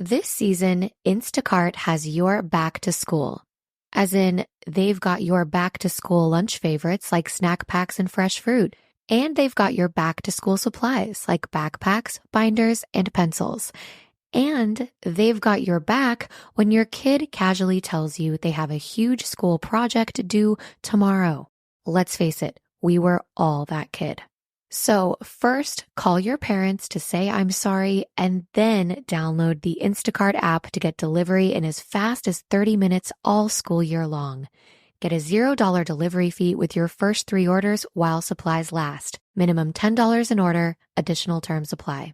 This season, Instacart has your back to school. As in, they've got your back to school lunch favorites like snack packs and fresh fruit. And they've got your back to school supplies like backpacks, binders, and pencils. And they've got your back when your kid casually tells you they have a huge school project due tomorrow. Let's face it, we were all that kid. So first, call your parents to say I'm sorry, and then download the Instacart app to get delivery in as fast as 30 minutes all school year long. Get a $0 delivery fee with your first 3 orders while supplies last. Minimum $10 an order. Additional terms apply.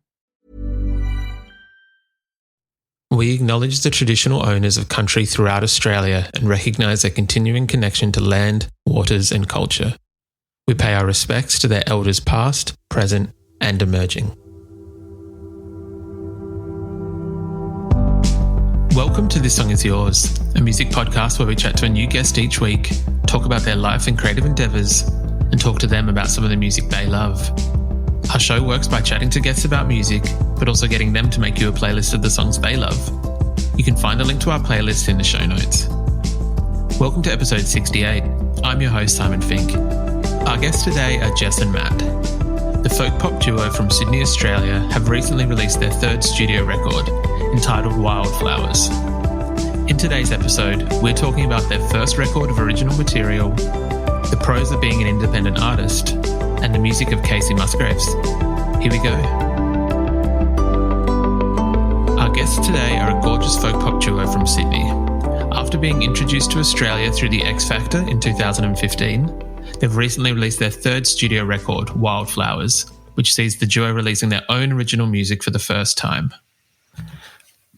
We acknowledge the traditional owners of country throughout Australia and recognise their continuing connection to land, waters and culture. We pay our respects to their elders past, present and emerging. Welcome to This Song Is Yours, a music podcast where we chat to a new guest each week, talk about their life and creative endeavours, and talk to them about some of the music they love. Our show works by chatting to guests about music, but also getting them to make you a playlist of the songs they love. You can find a link to our playlist in the show notes. Welcome to episode 68. I'm your host, Simon Fink. Our guests today are Jess and Matt. The folk pop duo from Sydney, Australia have recently released their 3rd studio record, entitled Wildflowers. In today's episode, we're talking about their first record of original material, the pros of being an independent artist, and the music of Kacey Musgraves. Here we go. Our guests today are a gorgeous folk pop duo from Sydney. After being introduced to Australia through the X Factor in 2015, they've recently released their 3rd studio record, Wildflowers, which sees the duo releasing their own original music for the first time.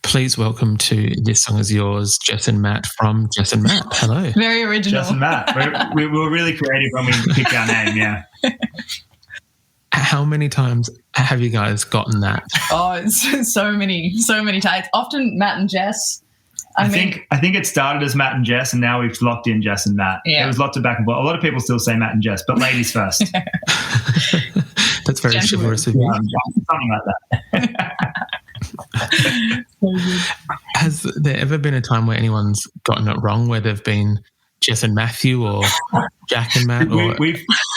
Please welcome to This Song Is Yours, Jess and Matt from Jess and Matt. Hello. Very original. Jess and Matt. We were really creative when we picked our name, yeah. How many times have you guys gotten that? Oh, it's so many times. Often Matt and Jess. I think it started as Matt and Jess, and now we've locked in Jess and Matt. Yeah. There was lots of back and forth. A lot of people still say Matt and Jess, but ladies first. That's very chivalrous of you. Something like that. Has there ever been a time where anyone's gotten it wrong, where they've been Jess and Matthew or Jack and Matt, or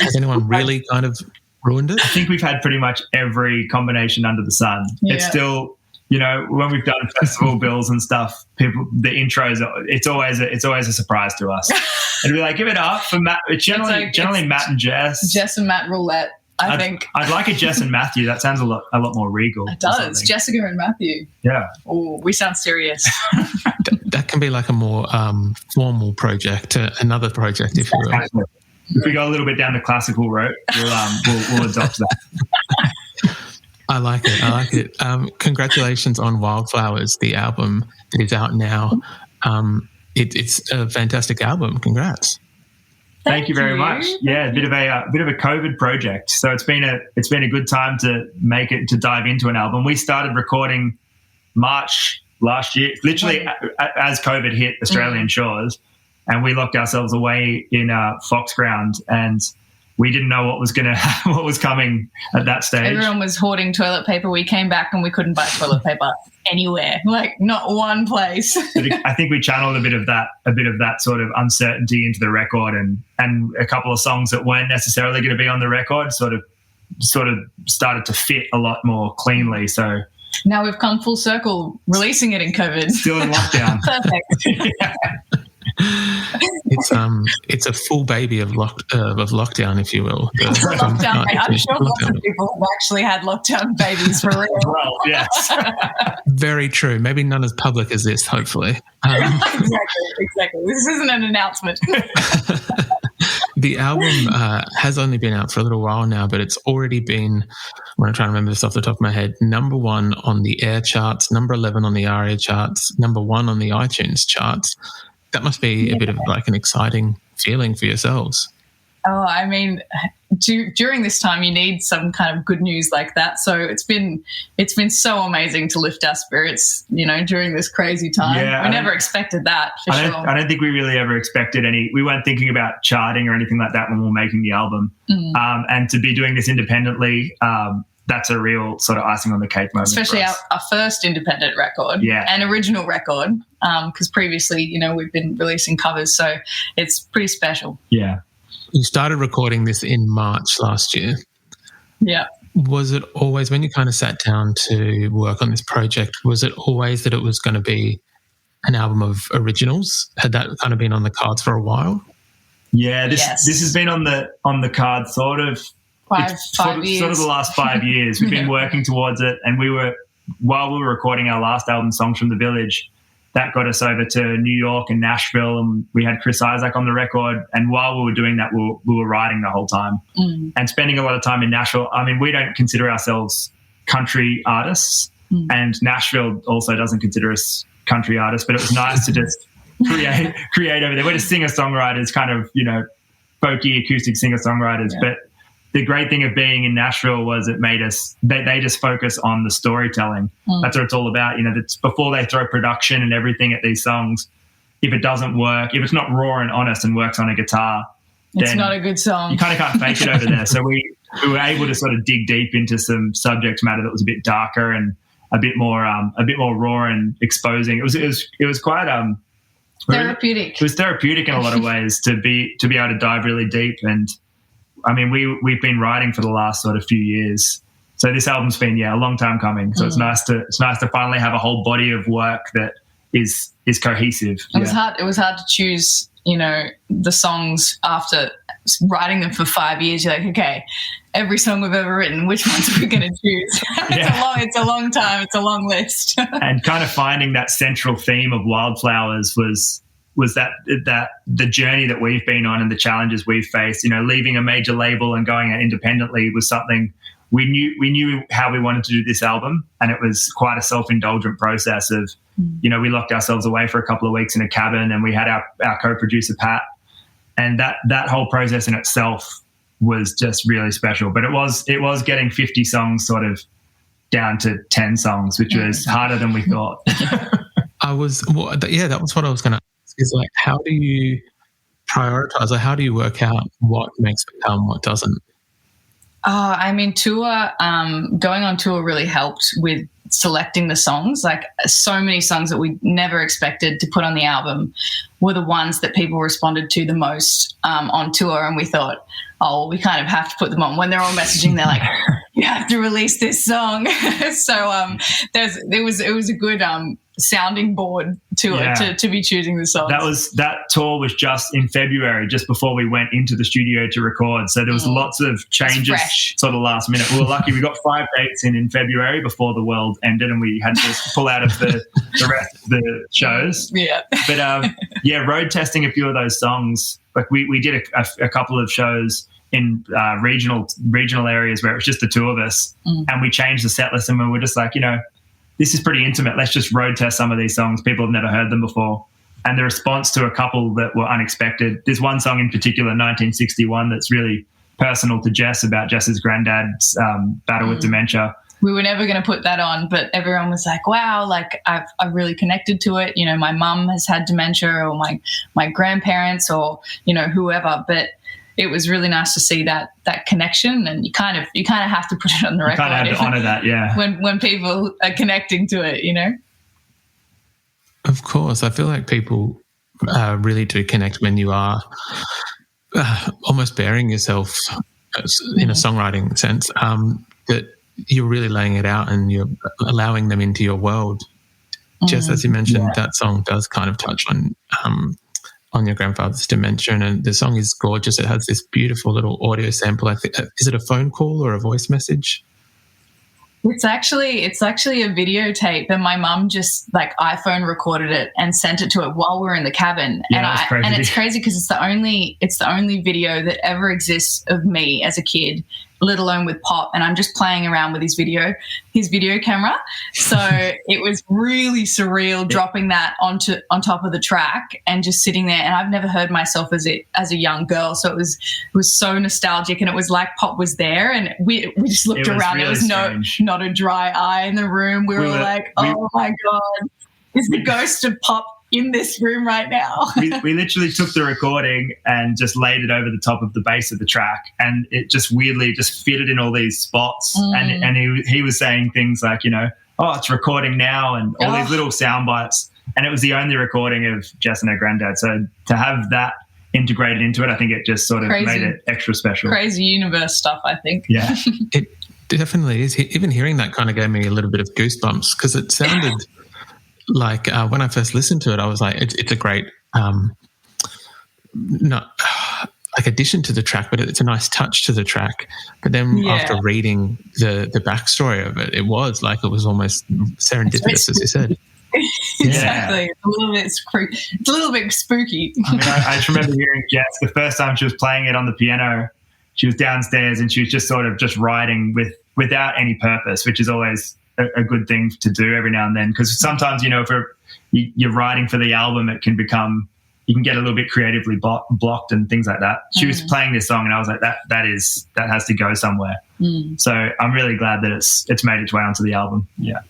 has anyone really kind of ruined it? I think we've had pretty much every combination under the sun. Yeah. It's still, when we've done festival bills and stuff, the intros, it's always a surprise to us. And we're like, give it up for Matt. It's generally Matt and Jess. Jess and Matt roulette. I think I'd like a Jess and Matthew. That sounds a lot more regal. It does. Jessica and Matthew. Yeah. Oh, we sound serious. That can be like a more formal project, another project, if you will. If we go a little bit down the classical route, we'll adopt that. I like it. Congratulations on Wildflowers, the album that is out now. It's a fantastic album. Congrats. Thank you very much. Yeah, a bit of a COVID project. So it's been a good time to dive into an album. We started recording March last year, literally as COVID hit Australian shores, and we locked ourselves away in Foxground, and we didn't know what was coming at that stage. Everyone was hoarding toilet paper. We came back and we couldn't buy toilet paper anywhere, like not one place. I think we channeled a bit of that sort of uncertainty into the record, and a couple of songs that weren't necessarily going to be on the record sort of started to fit a lot more cleanly. So now we've come full circle, releasing it in COVID. Still in lockdown. Perfect. Yeah. It's a full baby of lockdown, if you will. Lockdown. I'm sure lots of people have actually had lockdown babies for real. Well, yes. Very true. Maybe none as public as this, hopefully. Exactly. This isn't an announcement. The album has only been out for a little while now, but it's already been, I'm going to try and remember this off the top of my head, number 1 on the Air charts, number 11 on the ARIA charts, number 1 on the iTunes charts. That must be a bit of like an exciting feeling for yourselves. Oh, I mean, during this time, you need some kind of good news like that. So it's been so amazing to lift our spirits, during this crazy time. Yeah, we never expected that. I don't think we really ever expected we weren't thinking about charting or anything like that when we were making the album. And to be doing this independently, that's a real sort of icing on the cake moment. Especially our first independent record and original record, because previously, you know, we've been releasing covers, so it's pretty special. Yeah. You started recording this in March last year. Yeah. Was it always, when you kind of sat down to work on this project, was it always that it was going to be an album of originals? Had that kind of been on the cards for a while? Yeah, this has been on the cards sort of five years. Sort of the last 5 years. We've been working towards it, and while we were recording our last album, Songs from the Village, that got us over to New York and Nashville, and we had Chris Isaak on the record. And while we were doing that, we were writing the whole time and spending a lot of time in Nashville. I mean, we don't consider ourselves country artists, and Nashville also doesn't consider us country artists, but it was nice to just create over there. We're just singer-songwriters, kind of, you know, folky acoustic singer-songwriters. But the great thing of being in Nashville was it made us, they just focus on the storytelling. That's what it's all about. You know, that's before they throw production and everything at these songs, if it doesn't work, if it's not raw and honest and works on a guitar, it's not a good song. You kind of can't fake it over there. So we were able to sort of dig deep into some subject matter that was a bit darker and a bit more raw and exposing. It was quite therapeutic. It was therapeutic in a lot of ways to be able to dive really deep. And I mean, we've been writing for the last sort of few years, so this album's been a long time coming. So it's nice to finally have a whole body of work that is cohesive. It was hard to choose, you know, the songs after writing them for 5 years. You're like, okay, every song we've ever written, which ones are we going to choose? It's a long time. It's a long list. And kind of finding that central theme of Wildflowers was that the journey that we've been on and the challenges we've faced. You know, leaving a major label and going out independently was something we knew how we wanted to do this album, and it was quite a self-indulgent process of, you know, we locked ourselves away for a couple of weeks in a cabin, and we had our co-producer Pat, and that whole process in itself was just really special. But it was getting 50 songs sort of down to 10 songs, which was harder than we thought. that was what I was going to ask, is like, how do you prioritize? Like, how do you work out what makes it come, what doesn't? I mean, going on tour really helped with selecting the songs. Like, so many songs that we never expected to put on the album were the ones that people responded to the most on tour, and we thought, oh, we kind of have to put them on. When they're all messaging, they're like, you have to release this song. So it was a good sounding board to be choosing the songs. That tour was just in February, just before we went into the studio to record. So there was lots of changes sort of last minute. We were lucky. We got 5 dates in February before the world ended, and we had to pull out of the rest of the shows. Yeah. But road testing a few of those songs. Like we did a couple of shows in regional areas where it was just the two of us, and we changed the set list, and we were just like, you know, this is pretty intimate. Let's just road test some of these songs. People have never heard them before. And the response to a couple that were unexpected. There's one song in particular, 1961, that's really personal to Jess, about Jess's granddad's battle with dementia. We were never going to put that on, but everyone was like, wow, like I've really connected to it. You know, my mum has had dementia, or my grandparents, or, you know, whoever. But it was really nice to see that connection, and you kind of have to put it on the record. You kind of have to honour that, yeah. When people are connecting to it, you know. Of course, I feel like people really do connect when you are almost bearing yourself in a songwriting sense. That you're really laying it out and you're allowing them into your world. Just as you mentioned, that song does kind of touch on your grandfather's dementia, and the song is gorgeous. It has this beautiful little audio sample. I think, is it a phone call or a voice message? It's actually a videotape, and my mum just like iPhone recorded it and sent it to it while we were in the cabin. Yeah, and it's crazy because it's the only video that ever exists of me as a kid, let alone with Pop, and I'm just playing around with his video camera. So it was really surreal dropping that on top of the track and just sitting there. And I've never heard myself as a young girl, so it was so nostalgic, and it was like Pop was there, and we just looked around. Really, there was not a dry eye in the room. We were like, oh my God, is the ghost of Pop in this room right now. we literally took the recording and just laid it over the top of the bass of the track, and it just weirdly just fitted in all these spots. And he was saying things like, oh, it's recording now, and all these little sound bites. And it was the only recording of Jess and her granddad. So to have that integrated into it, I think it just sort of made it extra special. Crazy universe stuff, I think. Yeah. It definitely is. Even hearing that kind of gave me a little bit of goosebumps, because it sounded like when I first listened to it, I was like, it's a great, addition to the track, but it's a nice touch to the track. But then after reading the backstory of it, it was almost serendipitous, as you said. Exactly. It's a little bit spooky. I mean, I just remember hearing Jess the first time she was playing it on the piano. She was downstairs and she was just sort of just writing without any purpose, which is always a good thing to do every now and then, because sometimes, if you're writing for the album, it can become, you can get a little bit creatively blocked and things like that. She was playing this song and I was like, that has to go somewhere. So I'm really glad that it's made its way onto the album. Yeah.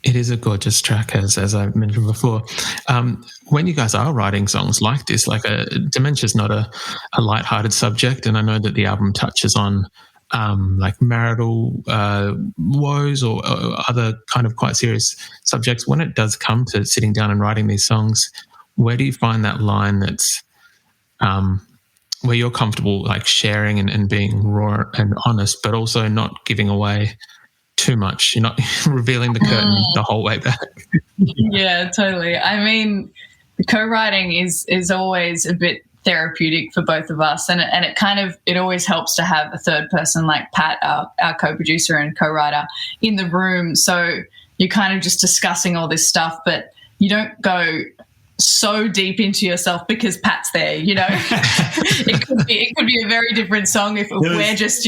It is a gorgeous track, as I mentioned before. When you guys are writing songs like this, dementia's not a lighthearted subject, and I know that the album touches on marital woes or other kind of quite serious subjects. When it does come to sitting down and writing these songs, where do you find that line that's where you're comfortable sharing and being raw and honest, but also not giving away too much? You're not revealing the curtain the whole way back. Yeah, totally. I mean, the co-writing is always a bit therapeutic for both of us, and it always helps to have a third person like Pat, our co-producer and co-writer, in the room. So you're kind of just discussing all this stuff, but you don't go so deep into yourself because Pat's there. It could be a very different song if we're just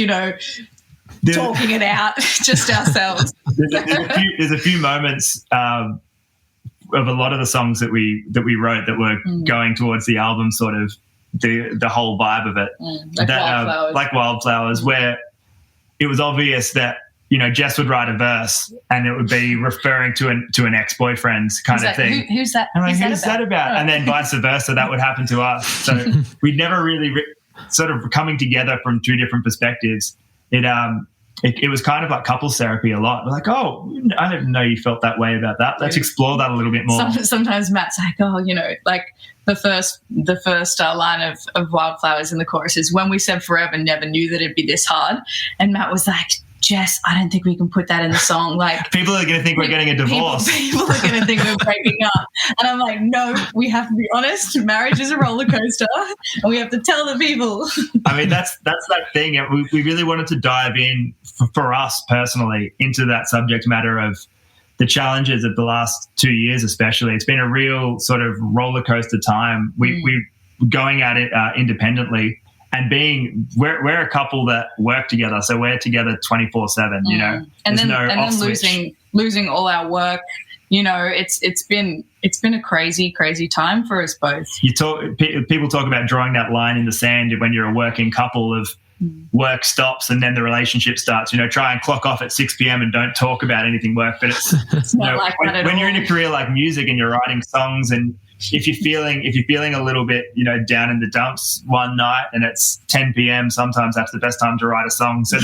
talking it out just ourselves. There's a few moments of a lot of the songs that we wrote that were going towards the album, sort of the whole vibe of it, like Wildflowers, where it was obvious that Jess would write a verse and it would be referring to an ex-boyfriend kind of thing. Who's that? I'm like, who's that about? And then vice versa, that would happen to us. So we'd never really sort of coming together from two different perspectives. It was kind of like couples therapy a lot. We're like, oh, I didn't know you felt that way about that. Let's explore that a little bit more. Sometimes Matt's like, the first line of Wildflowers in the chorus is, when we said forever, never knew that it'd be this hard. And Matt was like, Jess, I don't think we can put that in the song. People are going to think we're getting a divorce. People are going to think we're breaking up. And I'm like, no, we have to be honest. Marriage is a roller coaster, and we have to tell the people. I mean, that's that thing. We really wanted to dive in for us personally into that subject matter of the challenges of the last 2 years, especially. It's been a real sort of roller coaster time. We're going at it independently. And we're a couple that work together, so we're together 24/7. And then losing all our work. It's been a crazy time for us both. People talk about drawing that line in the sand when you're a working couple of work stops and then the relationship starts. Try and clock off at 6 p.m. and don't talk about anything work. But it's not like that at all. When you're in a career like music and you're writing songs, and if you're feeling a little bit, down in the dumps one night and it's 10 p.m, sometimes that's the best time to write a song. So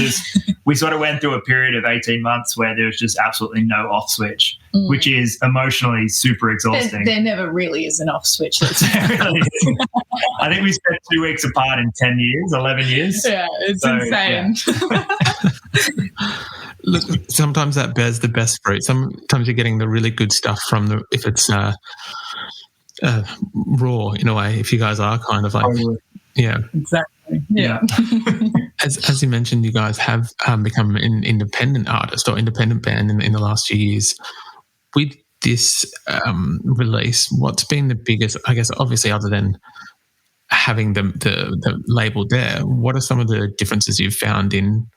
we sort of went through a period of 18 months where there was just absolutely no off switch, which is emotionally super exhausting. There never really is an off switch. I think we spent 2 weeks apart in 10 years, 11 years. Yeah, it's insane. Yeah. Look, sometimes that bears the best fruit. Sometimes you're getting the really good stuff from if it's raw in a way, if you guys are kind of exactly, as you mentioned, you guys have become an independent artist or independent band in the last few years. With this release, what's been the biggest, I guess, obviously other than having the label there, what are some of the differences you've found in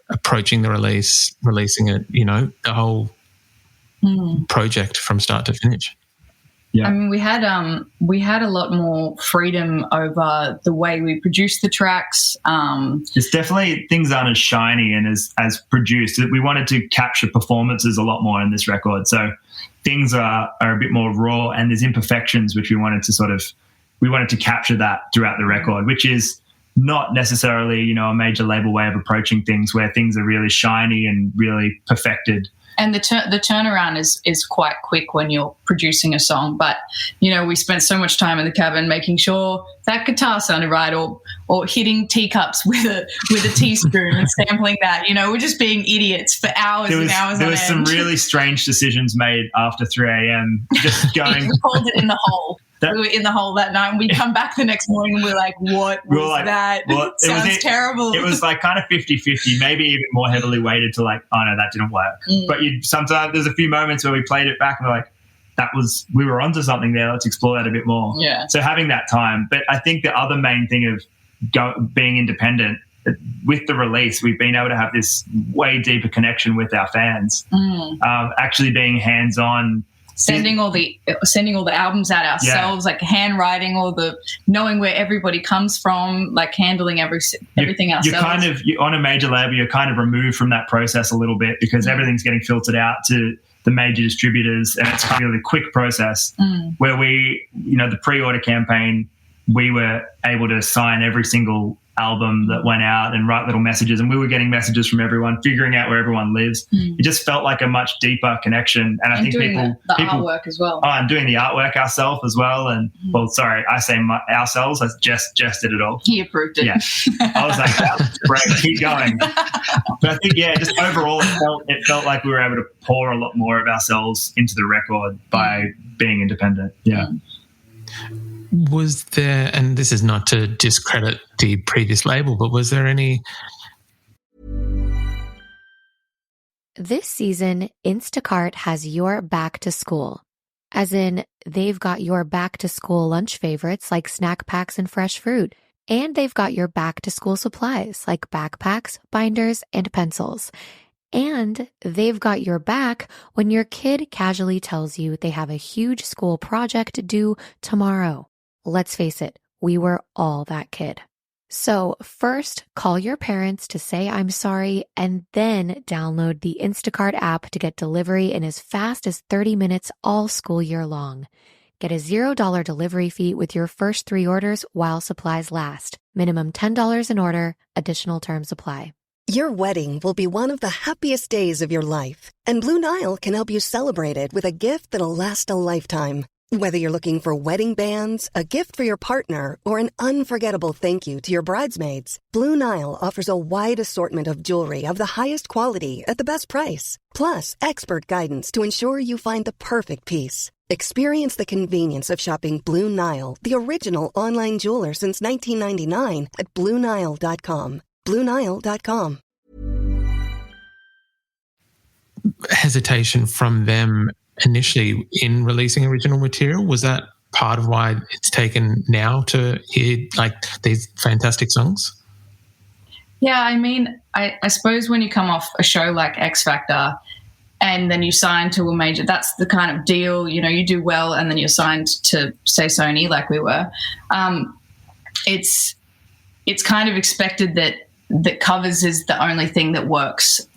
approaching the releasing it, the whole project from start to finish? Yeah. I mean, we had a lot more freedom over the way we produced the tracks. It's definitely, things aren't as shiny and as produced. We wanted to capture performances a lot more in this record. So things are a bit more raw, and there's imperfections which we wanted to capture that throughout the record, which is not necessarily, a major label way of approaching things, where things are really shiny and really perfected. And the turnaround is quite quick when you're producing a song. But, we spent so much time in the cabin making sure that guitar sounded right, or hitting teacups with a teaspoon and sampling that. We're just being idiots for hours and hours on end. There was some really strange decisions made after 3 a.m. just going. We called it in the hole. We were in the hole that night, and we come back the next morning and we're like, what was that? Well, sounds terrible. It was like kind of 50-50, maybe even more heavily weighted to like, oh no, that didn't work. But sometimes there's a few moments where we played it back and we're like, we were onto something there. Let's explore that a bit more. Yeah. So having that time. But I think the other main thing of being independent, with the release, we've been able to have this way deeper connection with our fans, actually being hands-on. Sending all the albums out ourselves, like handwriting, knowing where everybody comes from, like handling everything ourselves. You're on a major label, you're kind of removed from that process a little bit, because everything's getting filtered out to the major distributors, and it's a really quick process where the pre-order campaign, we were able to sign every single album that went out and write little messages, and we were getting messages from everyone, figuring out where everyone lives. It just felt like a much deeper connection, and I think doing the artwork as well. Oh, and doing the artwork ourselves as well. And well, sorry, I say ourselves. As Jess did it all. He approved it. Yeah, I was like, that's great, keep going. But I think just overall, it felt like we were able to pour a lot more of ourselves into the record by being independent. Yeah. Was there, and this is not to discredit the previous label, but was there any? This season, Instacart has your back to school. As in, they've got your back to school lunch favorites like snack packs and fresh fruit. And they've got your back to school supplies like backpacks, binders, and pencils. And they've got your back when your kid casually tells you they have a huge school project due tomorrow. Let's face it, we were all that kid. So first, call your parents to say I'm sorry, and then download the Instacart app to get delivery in as fast as 30 minutes all school year long. Get a $0 delivery fee with your first 3 orders while supplies last. Minimum $10 an order. Additional terms apply. Your wedding will be one of the happiest days of your life, and Blue Nile can help you celebrate it with a gift that'll last a lifetime. Whether you're looking for wedding bands, a gift for your partner, or an unforgettable thank you to your bridesmaids, Blue Nile offers a wide assortment of jewelry of the highest quality at the best price. Plus, expert guidance to ensure you find the perfect piece. Experience the convenience of shopping Blue Nile, the original online jeweler since 1999, at BlueNile.com. BlueNile.com. Hesitation from them initially in releasing original material? Was that part of why it's taken now to hear like these fantastic songs? Yeah, I mean, I suppose when you come off a show like X Factor and then you sign to a major, that's the kind of deal, you do well and then you're signed to, say, Sony like we were. It's kind of expected that covers is the only thing that works.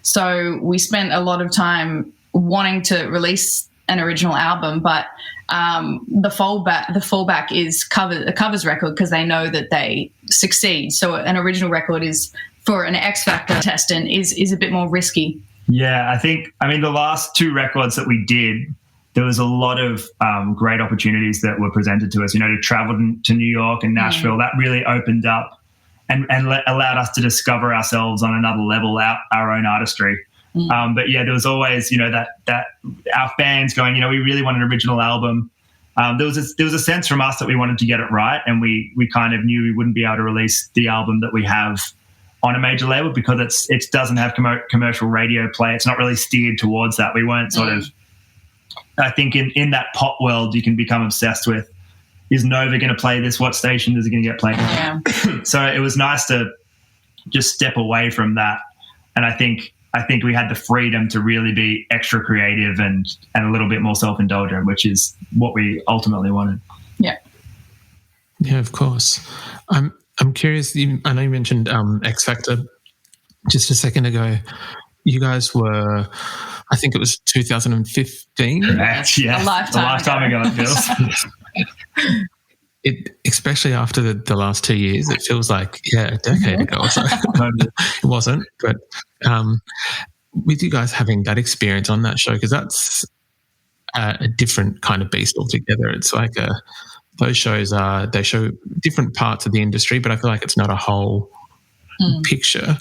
So we spent a lot of time wanting to release an original album, but the fallback is a covers record because they know that they succeed. So an original record is for an X Factor contestant is a bit more risky. Yeah, I mean, the last 2 records that we did, there was a lot of great opportunities that were presented to us, to travel to New York and Nashville. That really opened up and allowed us to discover ourselves on another level, our own artistry. But yeah, there was always, that our fans going, we really want an original album. There was a sense from us that we wanted to get it right, and we kind of knew we wouldn't be able to release the album that we have on a major label because it doesn't have commercial radio play. It's not really steered towards that. We weren't sort of. I think in that pop world, you can become obsessed with, is Nova going to play this? What station is it going to get played? Yeah. So it was nice to just step away from that, and I think we had the freedom to really be extra creative and a little bit more self-indulgent, which is what we ultimately wanted. Yeah. Yeah, of course. I'm curious. I know you mentioned X Factor just a second ago. You guys were I think it was 2015. Correct. Yeah, a lifetime ago it feels. It, especially after the last 2 years, it feels like a decade ago or so. It wasn't, but with you guys having that experience on that show, because that's a different kind of beast altogether. It's like those shows they show different parts of the industry, but I feel like it's not a whole picture.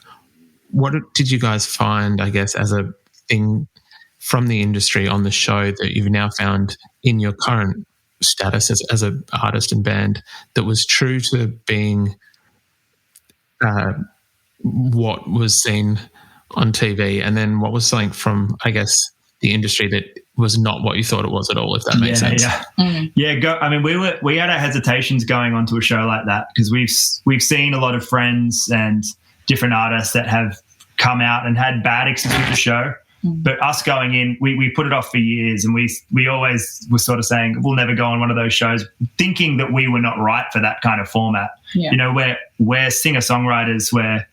What did you guys find, I guess, as a thing from the industry on the show that you've now found in your current status as an artist and band that was true to being what was seen on TV, and then what was something from, I guess, the industry that was not what you thought it was at all, if that makes sense? I mean, we had our hesitations going onto a show like that because we've seen a lot of friends and different artists that have come out and had bad experience with the show. But us going in, we put it off for years, and we always were sort of saying we'll never go on one of those shows, thinking that we were not right for that kind of format. Yeah. You know, we're singer-songwriters where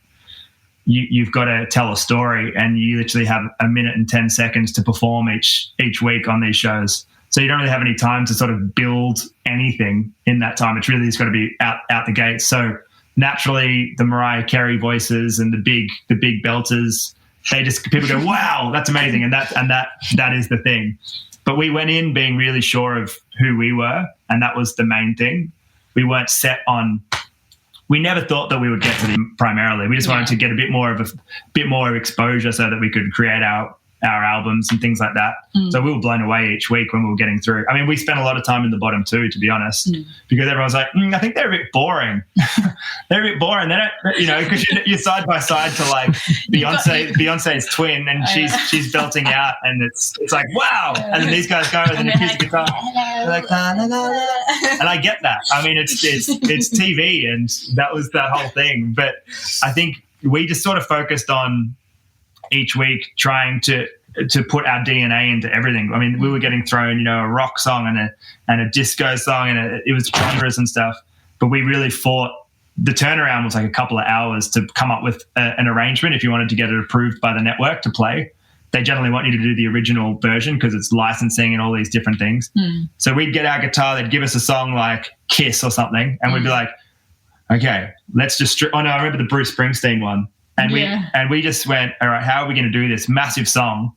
you've got to tell a story, and you literally have a minute and 10 seconds to perform each week on these shows. So you don't really have any time to sort of build anything in that time. It's really just got to be out the gate. So naturally, the Mariah Carey voices and the big belters, people go, wow, that's amazing, and that is the thing. But we went in being really sure of who we were, and that was the main thing. We weren't set on. We never thought that we would get to them primarily. We just wanted to get a bit more exposure so that we could create our albums and things like that. So we were blown away each week when we were getting through. I mean, we spent a lot of time in the bottom too, to be honest, because everyone's like, I think they're a bit boring. They're a bit boring. They don't, you know, because you're side by side to like Beyonce's twin, and she's belting out, and it's like, wow. And then these guys go and acoustic guitar. They're like, la, la, la, la. And I get that. I mean, it's TV, and that was that whole thing. But I think we just sort of focused on each week trying to put our DNA into everything. I mean, we were getting thrown, you know, a rock song and a disco song, and it was genres and stuff. But we really fought. The turnaround was like a couple of hours to come up with an arrangement if you wanted to get it approved by the network to play. They generally want you to do the original version because it's licensing and all these different things. So we'd get our guitar, they'd give us a song like Kiss or something, and we'd be like, okay, let's just I remember the Bruce Springsteen one. And we just went, all right, how are we going to do this massive song?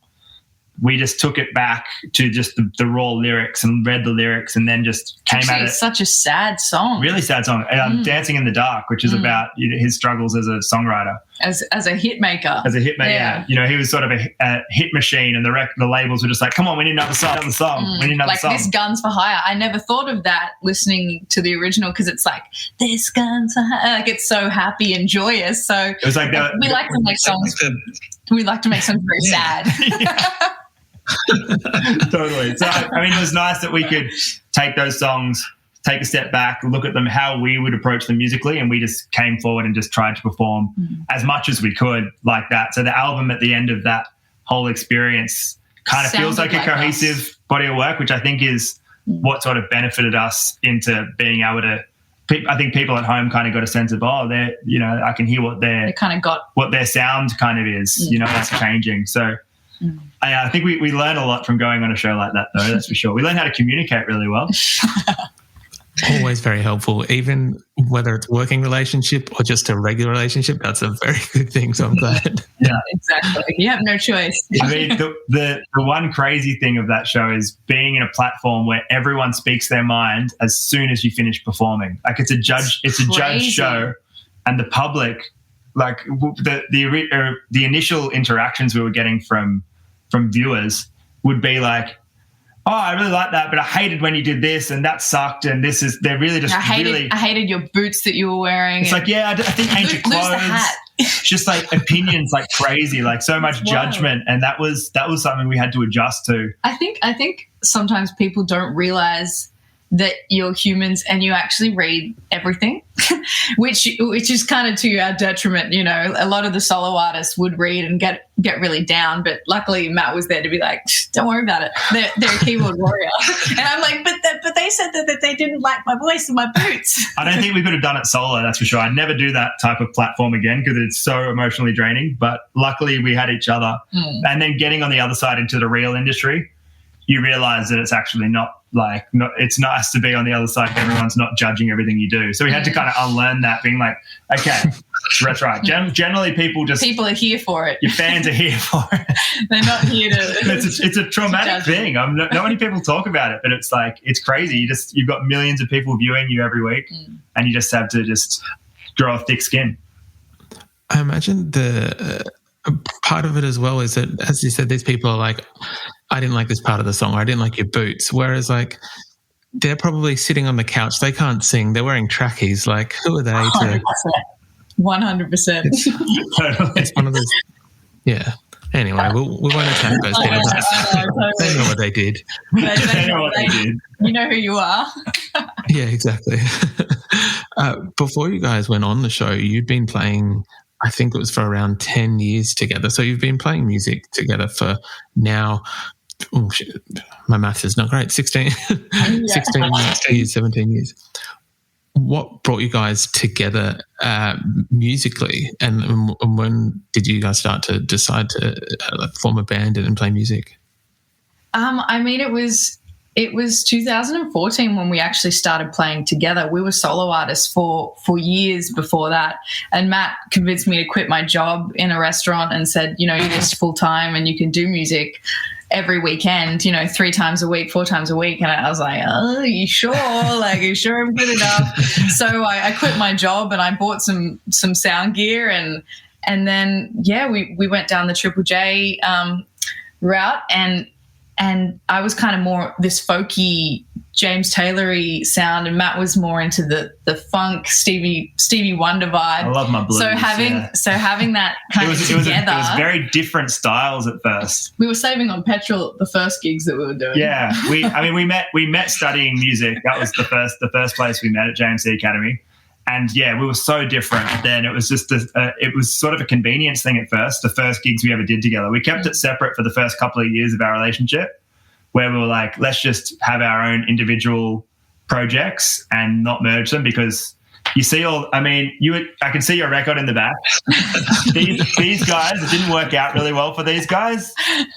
We just took it back to just the raw lyrics and read the lyrics, and then just came at it. It's such a sad song. Really sad song. Dancing in the Dark, which is about his struggles as a songwriter. As a hit maker. As a hit maker. Yeah. You know, he was sort of a hit machine, and the labels were just like, come on, we need another song. We need another song. Like, this Guns for Hire. I never thought of that listening to the original, because it's like, this Guns for Hire. Like, it's so happy and joyous. So it was like we like to make songs. We like to make songs very sad. Totally. So, I mean, it was nice that we could take those songs, take a step back, look at them, how we would approach them musically, and we just came forward and just tried to perform as much as we could like that. So the album at the end of that whole experience kind of feels like a cohesive body of work, which I think is what sort of benefited us into being able to. I think people at home kind of got a sense of, they're, you know, I can hear what they kind of got, what their sound kind of is, you know, that's changing. So I think we learn a lot from going on a show like that, though, that's for sure. We learn how to communicate really well. Always very helpful, even whether it's working relationship or just a regular relationship. That's a very good thing, so I'm glad. Yeah, exactly. You have no choice. I mean, the one crazy thing of that show is being in a platform where everyone speaks their mind as soon as you finish performing. Like, it's a judge show, and the public, like the initial interactions we were getting from viewers would be like, I really like that, but I hated when you did this, and that sucked, and they're really just I hated your boots that you were wearing. It's like, I think ain't your clothes. Lose the hat. Just like opinions like crazy, like so much judgment, and that was something we had to adjust to. I think sometimes people don't realize that you're humans and you actually read everything, which is kind of to our detriment. You know, a lot of the solo artists would read and get really down, but luckily Matt was there to be like, don't worry about it. They're a keyboard warrior. And I'm like, but they said that they didn't like my voice and my boots. I don't think we could have done it solo, that's for sure. I'd never do that type of platform again because it's so emotionally draining. But luckily we had each other. And then getting on the other side into the real industry, you realize that it's actually it's nice to be on the other side. Everyone's not judging everything you do. So we had to kind of unlearn that, being like, okay, that's right. Generally people are here for it. Your fans are here for it. They're not here to. It's a traumatic thing. Not many people talk about it, but it's like, it's crazy. You've got millions of people viewing you every week and you just have to just grow a thick skin. I imagine the part of it as well is that, as you said, these people are like, I didn't like this part of the song, or I didn't like your boots. Whereas, like, they're probably sitting on the couch. They can't sing. They're wearing trackies. Like, who are they to? 100%. It's one of those. Yeah. Anyway, we won't attack those people. They know what they did. They know what they did. You know who you are. Yeah, exactly. Before you guys went on the show, you'd been playing, I think it was for around 10 years together. So you've been playing music together for now, my math is not great, 16 years, 17 years. What brought you guys together musically, and when did you guys start to decide to form a band and play music? I mean, it was 2014 when we actually started playing together. We were solo artists for years before that. And Matt convinced me to quit my job in a restaurant and said, you're just full time and you can do music every weekend, 3 times a week, 4 times a week. And I was like, oh, are you sure? Like, are you sure I'm good enough? So I quit my job and I bought some sound gear and then, we went down the Triple J route and I was kind of more this folky James Taylor-y sound, and Matt was more into the funk Stevie Wonder vibe. I love my blues. So having that kind of together. It was very different styles at first. We were saving on petrol the first gigs that we were doing. Yeah, we met studying music. That was the first place we met at JMC Academy. And we were so different then. It was just it was sort of a convenience thing at first, the first gigs we ever did together. We kept it separate for the first couple of years of our relationship, where we were like, let's just have our own individual projects and not merge them, because you see I can see your record in the back. these guys, it didn't work out really well for these guys.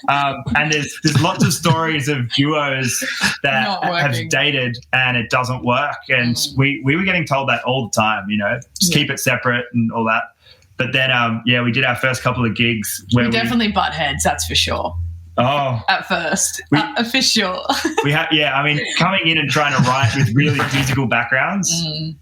And there's lots of stories of duos that have dated and it doesn't work. And we were getting told that all the time, just keep it separate and all that. But then, we did our first couple of gigs where we definitely butt heads, that's for sure. Oh, at first, for sure. Coming in and trying to write with really musical backgrounds,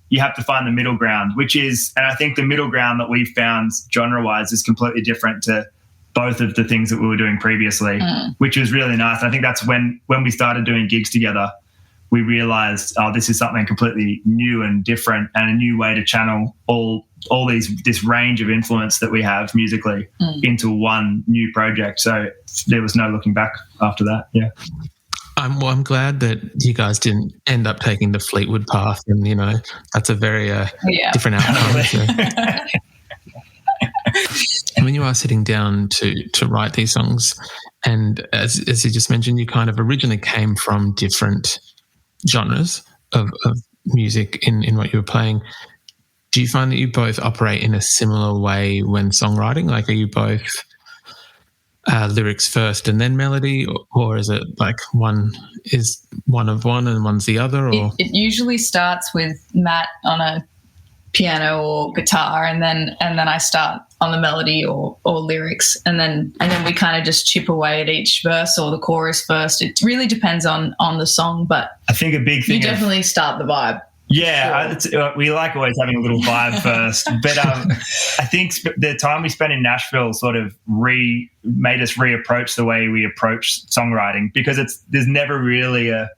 you have to find the middle ground, and I think the middle ground that we've found genre-wise is completely different to both of the things that we were doing previously, which was really nice. And I think that's when we started doing gigs together, we realized, this is something completely new and different and a new way to channel all this range of influence that we have musically into one new project. So there was no looking back after that. Yeah. I'm glad that you guys didn't end up taking the Fleetwood path, and that's a very different outcome. So. When you are sitting down to write these songs, and as you just mentioned, you kind of originally came from different genres of music in what you were playing. Do you find that you both operate in a similar way when songwriting? Like, are you both lyrics first and then melody, or is it like one is one of one and one's the other? Or it usually starts with Matt on a piano or guitar, and then I start on the melody or lyrics, and then we kind of just chip away at each verse or the chorus first. It really depends on the song, but I think a big thing you definitely start the vibe. Yeah, sure. We like always having a little vibe first. But I think the time we spent in Nashville sort of made us reapproach the way we approach songwriting, because there's never really a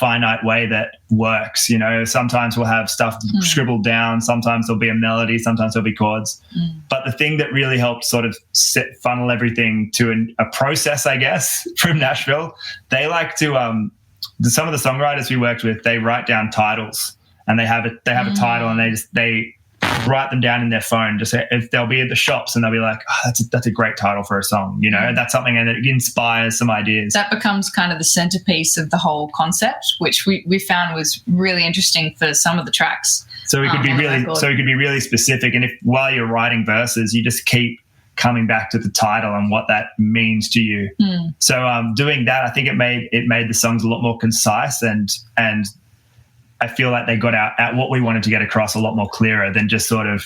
finite way that works. Sometimes we'll have stuff scribbled down, sometimes there'll be a melody, sometimes there'll be chords. But the thing that really helped sort of funnel everything to a process, I guess, from Nashville, they like to some of the songwriters we worked with, they write down titles, and they have a title, and they write them down in their phone. Just if they'll be at the shops and they'll be like, oh, that's a great title for a song, you know, and that's something that inspires some ideas. That becomes kind of the centerpiece of the whole concept, which we found was really interesting for some of the tracks. So we could be really specific. And if while you're writing verses, you just keep coming back to the title and what that means to you. So doing that, I think it made the songs a lot more concise, and I feel like they got out at what we wanted to get across a lot more clearer than just sort of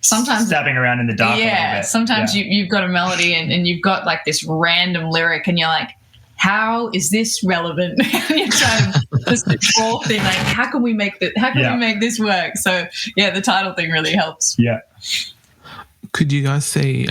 sometimes stabbing around in the dark. Yeah, sometimes you've got a melody and you've got like this random lyric and you're like, how is this relevant? And you're trying to just the whole thing, like, how can we make this work? So yeah, the title thing really helps. Yeah. Could you guys see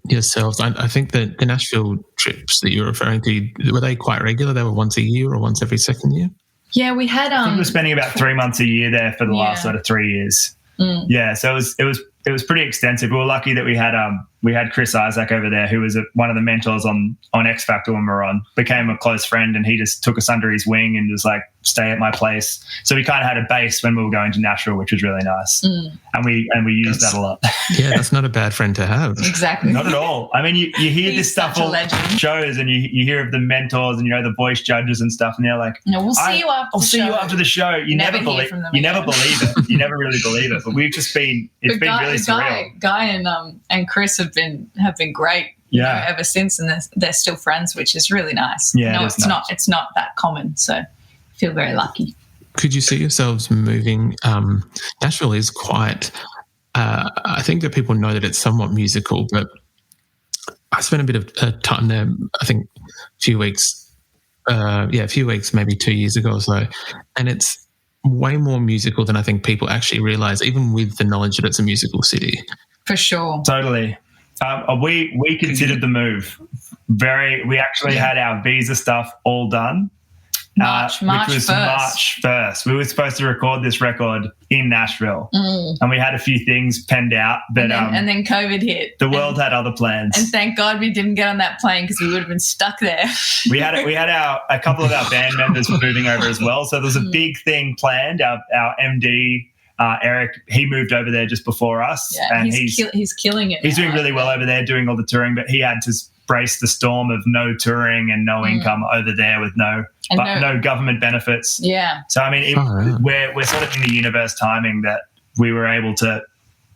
yourselves? I think the Nashville trips that you're referring to, were they quite regular? They were once a year or once every second year? Yeah, we had. I think we were spending about 3 months a year there for the last sort of 3 years. Yeah, so it was pretty extensive. We were lucky that we had Chris Isaak over there, who was one of the mentors on X Factor when we were on. Became a close friend, and he just took us under his wing and was like, stay at my place. So we kind of had a base when we were going to Nashville, which was really nice, and we used that a lot. Yeah, that's not a bad friend to have. Exactly, not at all. I mean, you hear this stuff all shows, and you hear of the mentors and the voice judges and stuff, and they're like, we'll see you after. I'll see you after the show. You never believe it. You never really believe it. But we've just been. It's been really surreal. Guy and Chris have been great. Ever since, and they're still friends, which is really nice. Yeah, it's not that common, so I feel very lucky. Could you see yourselves moving? Nashville is quite. I think that people know that it's somewhat musical, but I spent a bit of time there. I think a few weeks, maybe 2 years ago or so, and it's way more musical than I think people actually realize, even with the knowledge that it's a musical city. For sure, totally. We considered the move. We actually had our visa stuff all done. March 1st. We were supposed to record this record in Nashville, and we had a few things penned out, but and then COVID hit. The world had other plans, and thank God we didn't get on that plane because we would have been stuck there. we had a couple of our band members were moving over as well, so there was a big thing planned. Our MD. Eric, he moved over there just before us, and he's killing it. He's doing really well over there, doing all the touring, but he had to brace the storm of no touring and no income over there with no government benefits. Yeah. So I mean, we're sort of in the universe timing that we were able to.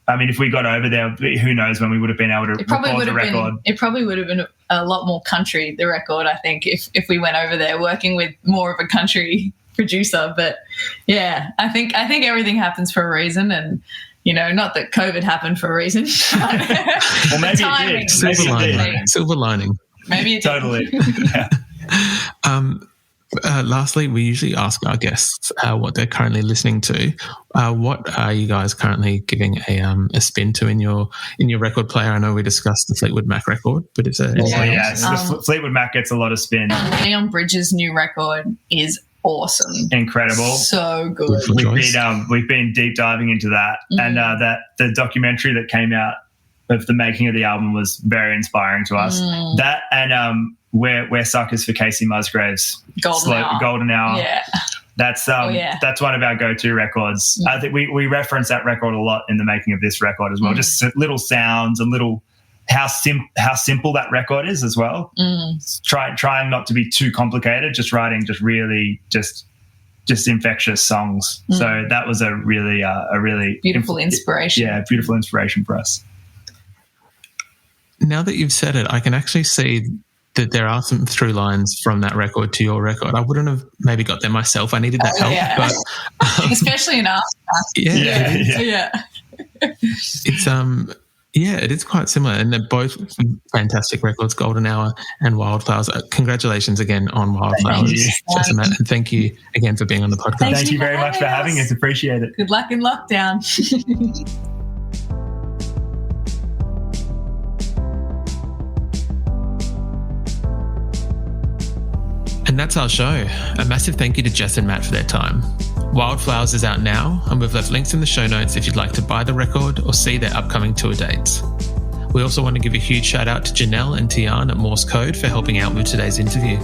I mean, if we got over there, who knows when we would have been able to record the record. It probably would have been a lot more country, the record, I think, if we went over there working with more of a country producer. But yeah, I think everything happens for a reason, and not that COVID happened for a reason. Well, maybe it did. Silver lining. Maybe it did. Totally. Lastly, we usually ask our guests what they're currently listening to. What are you guys currently giving a spin to in your record player? I know we discussed the Fleetwood Mac record, but is there anything else? The Fleetwood Mac gets a lot of spin. Leon Bridges' new record is awesome, incredible, so good. We've been deep diving into that, and that the documentary that came out of the making of the album was very inspiring to us. That and we're suckers for Kacey Musgraves, Golden Hour. Yeah, that's one of our go-to records. I think we reference that record a lot in the making of this record as well. Just little sounds and little. How simple that record is as well. Trying not to be too complicated, just writing really infectious songs. So that was a really beautiful inspiration. Yeah, beautiful inspiration for us. Now that you've said it, I can actually see that there are some through lines from that record to your record. I wouldn't have maybe got there myself. I needed that help, but especially in our yeah. It's it is quite similar, and they're both fantastic records, Golden Hour and Wildflowers. Congratulations again on Wildflowers, Jess Matt, and thank you again for being on the podcast. Thank you very much for having us. Appreciate it. Good luck in lockdown. And that's our show. A massive thank you to Jess and Matt for their time. Wildflowers is out now, and we've left links in the show notes if you'd like to buy the record or see their upcoming tour dates. We also want to give a huge shout out to Janelle and Tiarne at Morse Code for helping out with today's interview.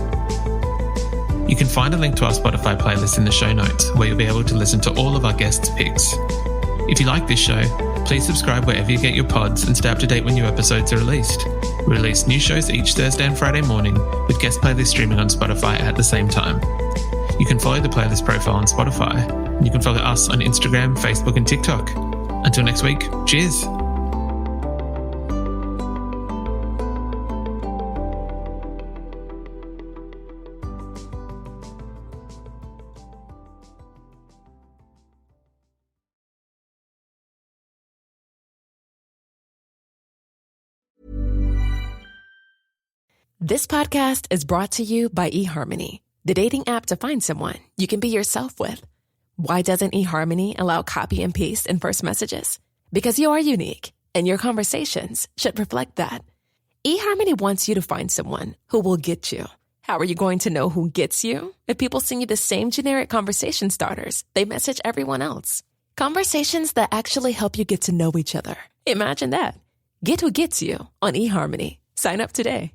You can find a link to our Spotify playlist in the show notes, where you'll be able to listen to all of our guests' picks. If you like this show, Please subscribe wherever you get your pods and stay up to date when new episodes are released. We release new shows each Thursday and Friday morning, with guest playlists streaming on Spotify at the same time. You can follow the playlist profile on Spotify, and you can follow us on Instagram, Facebook, and TikTok. Until next week, cheers. This podcast is brought to you by eHarmony, the dating app to find someone you can be yourself with. Why doesn't eHarmony allow copy and paste in first messages? Because you are unique, and your conversations should reflect that. eHarmony wants you to find someone who will get you. How are you going to know who gets you? If people send you the same generic conversation starters they message everyone else. Conversations that actually help you get to know each other. Imagine that. Get who gets you on eHarmony. Sign up today.